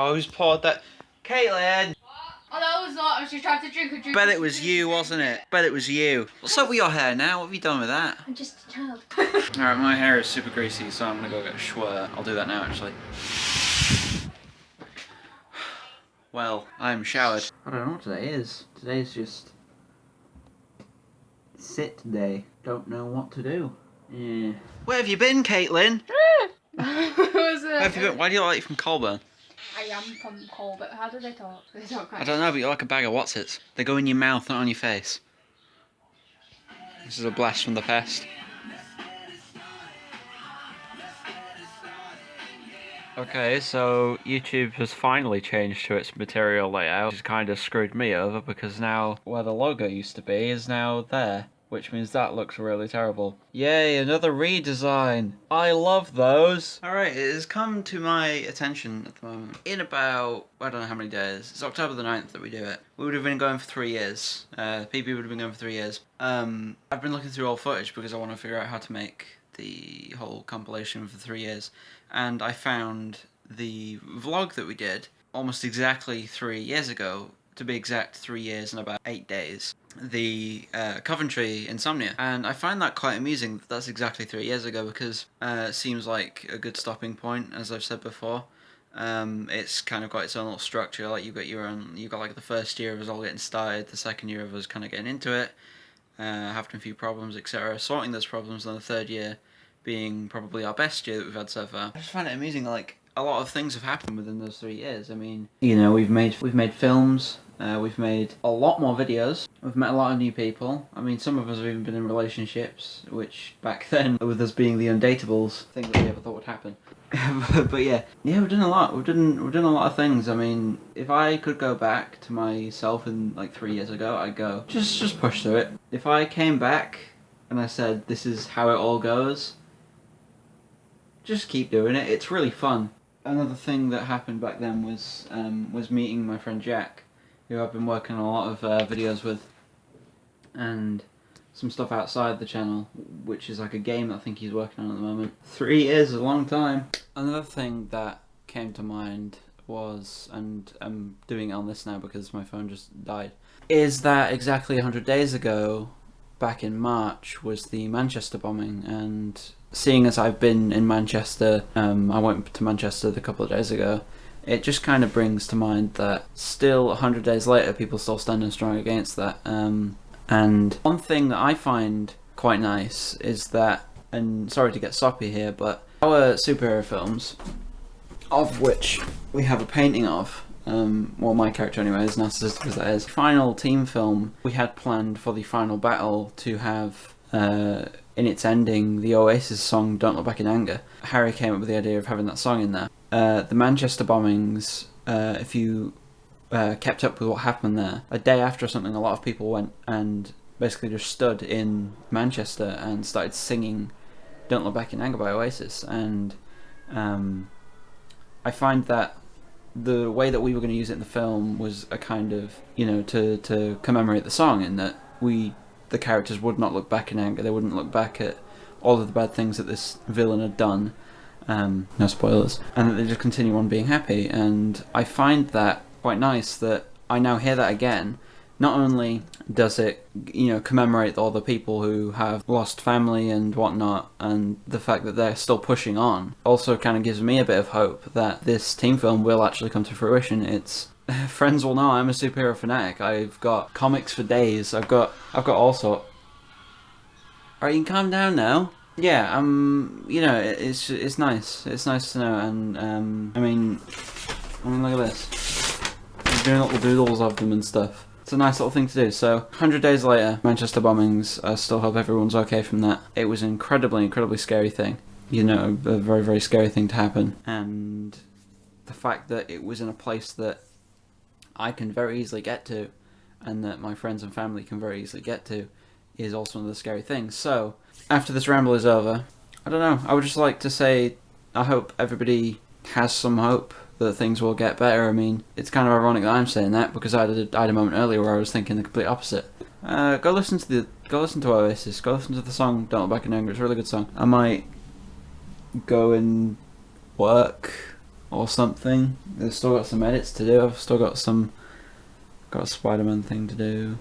Oh, who's poured that? Caitlin! Oh, no, it was not. I was just trying to drink a drink. Bet it was you, wasn't it? Bet it was you. What's up with your hair now? What have you done with that? I'm just a child. Alright, my hair is super greasy, so I'm gonna go get a schwa. I'll do that now, actually. Well, I'm showered. I don't know what today is. Today's just... sit day. Don't know what to do. Yeah. Where have you been, Caitlin? Where have you been? Why do you look like you're from Colburn? I am from Colbert. How do they talk? They talk I don't know, but you're like a bag of whatsits. They go in your mouth, not on your face. This is a blast from the past. Okay, so YouTube has finally changed to its material layout, which has kind of screwed me over because now where the logo used to be is now there, which means that looks really terrible. Yay, another redesign! I love those! Alright, it has come to my attention at the moment. In about, I don't know how many days, it's October the 9th that we do it. We would have been going for 3 years. PP would have been going for 3 years. I've been looking through old footage because I want to figure out how to make the whole compilation for 3 years. And I found the vlog that we did almost exactly 3 years ago, to be exact 3 years and about 8 days. The Coventry Insomnia. And I find that quite amusing that that's exactly 3 years ago because it seems like a good stopping point, as I've said before. It's kind of got its own little structure, like you've got like the first year of us all getting started, the second year of us kind of getting into it, having a few problems, etc., sorting those problems, and the third year being probably our best year that we've had so far. I just find it amusing, like, a lot of things have happened within those 3 years. I mean, you know, we've made films, we've made a lot more videos, we've met a lot of new people. I mean, some of us have even been in relationships, which back then, with us being the undateables, thing that we never thought would happen. But yeah, we've done a lot. We've done a lot of things. I mean, if I could go back to myself in like 3 years ago, I'd go just push through it. If I came back and I said this is how it all goes, just keep doing it. It's really fun. Another thing that happened back then was meeting my friend Jack, who I've been working on a lot of videos with, and some stuff outside the channel, which is like a game that I think he's working on at the moment. 3 years is a long time. Another thing that came to mind was, and I'm doing it on this now because my phone just died, is that exactly 100 days ago, back in March, was the Manchester bombing. And seeing as I've been in Manchester, I went to Manchester a couple of days ago, it just kind of brings to mind that still 100 days later people still standing strong against that. And one thing that I find quite nice is that, and sorry to get soppy here, but our superhero films, of which we have a painting of, well, my character anyway, as narcissistic as that is, final team film, we had planned for the final battle to have, in its ending, the Oasis song Don't Look Back in Anger. Harry came up with the idea of having that song in there. The Manchester bombings, if you kept up with what happened there, a day after or something, a lot of people went and basically just stood in Manchester and started singing Don't Look Back in Anger by Oasis. And I find that the way that we were going to use it in the film was a kind of, you know, to commemorate the song, in that the characters would not look back in anger. They wouldn't look back at all of the bad things that this villain had done. No spoilers. And that they just continue on being happy. And I find that quite nice that I now hear that again. Not only does it, you know, commemorate all the people who have lost family and whatnot, and the fact that they're still pushing on, also kind of gives me a bit of hope that this team film will actually come to fruition. It's friends will know I'm a superhero fanatic. I've got comics for days. I've got all sorts. Alright, you can calm down now. Yeah, you know, it's nice. It's nice to know, and I mean, look at this. I'm doing little doodles of them and stuff. It's a nice little thing to do. So, 100 days later, Manchester bombings, I still hope everyone's okay from that. It was an incredibly scary thing. You know, a very scary thing to happen. And the fact that it was in a place that I can very easily get to, and that my friends and family can very easily get to, is also one of the scary things. So, after this ramble is over, I don't know, I would just like to say I hope everybody has some hope that things will get better. I mean, it's kind of ironic that I'm saying that because I had a moment earlier where I was thinking the complete opposite. Go listen to Oasis. Go listen to the song "Don't Look Back in Anger." It's a really good song. I might go and work or something. There's still got some edits to do. I've still got a Spider-Man thing to do.